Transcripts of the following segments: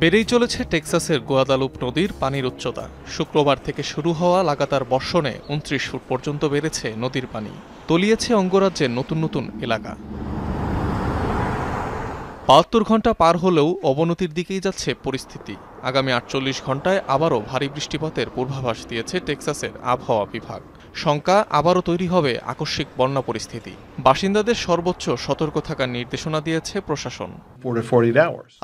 বেড়েই চলেছে টেক্সাসের গুয়াদালুপ নদীর পানির উচ্চতা। শুক্রবার থেকে শুরু হওয়া লাগাতার বর্ষণে ২৯ ফুট পর্যন্ত বেড়েছে নদীর পানি, তলিয়েছে অঙ্গরাজ্যের নতুন নতুন এলাকা। ৭২ ঘণ্টা পার হলেও অবনতির দিকেই যাচ্ছে পরিস্থিতি। আগামী ৪৮ ঘণ্টায় আবারও ভারী বৃষ্টিপাতের পূর্বাভাস দিয়েছে টেক্সাসের আবহাওয়া বিভাগ। শঙ্কা আবারও তৈরি হবে আকস্মিক বন্যা পরিস্থিতি। বাসিন্দাদের সর্বোচ্চ সতর্ক থাকার নির্দেশনা দিয়েছে প্রশাসন।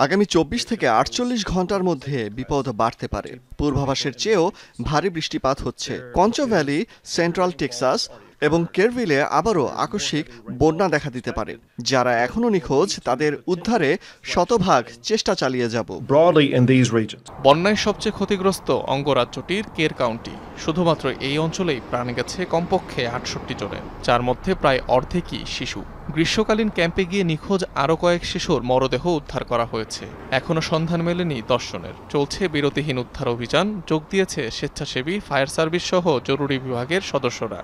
আগামী ২৪ থেকে ৪৮ ঘণ্টার মধ্যে বিপদ বাড়তে পারে। পূর্বাভাসের চেয়েও ভারী বৃষ্টিপাত হচ্ছে। কঞ্চো ভ্যালি, সেন্ট্রাল টেক্সাস এবং কেরভিলে আবারও আকস্মিক বন্যা দেখা দিতে পারে। যারা এখনো নিখোঁজ তাদের উদ্ধারে শতভাগ চেষ্টা চালিয়ে যাব। বন্যায় সবচেয়ে ক্ষতিগ্রস্ত অঙ্গরাজ্যটির কের কাউন্টি। শুধুমাত্র এই অঞ্চলেই প্রাণ গেছে কমপক্ষে ৬৮ জনের, যার মধ্যে প্রায় অর্ধেকই শিশু। গ্রীষ্মকালীন ক্যাম্পে গিয়ে নিখোঁজ আরও কয়েক শিশুর মরদেহ উদ্ধার করা হয়েছে। এখনও সন্ধান মেলেনি ১০ জনের। চলছে বিরতিহীন উদ্ধার অভিযান। যোগ দিয়েছে স্বেচ্ছাসেবী, ফায়ার সার্ভিস সহ জরুরি বিভাগের সদস্যরা।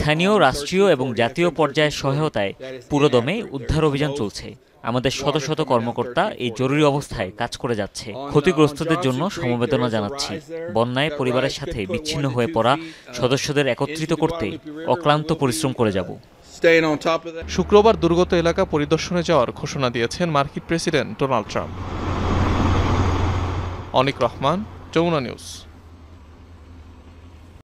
স্থানীয়, রাষ্ট্রীয় এবং জাতীয় পর্যায়ের সহায়তায় পুরোদমে উদ্ধার অভিযান চলছে। আমাদের শত শত কর্মকর্তা এই জরুরি অবস্থায় কাজ করে যাচ্ছে। ক্ষতিগ্রস্তদের জন্য সমবেদনা জানাচ্ছি। বন্যায় পরিবারের সাথে বিচ্ছিন্ন হয়ে পড়া সদস্যদের একত্রিত করতে অক্লান্ত পরিশ্রম করে যাব। শুক্রবার দুর্গত এলাকা পরিদর্শনে যাওয়ার ঘোষণা দিয়েছেন মার্কিন প্রেসিডেন্ট ডোনাল্ড ট্রাম্প। অনিক রহমান, যমুনা নিউজ।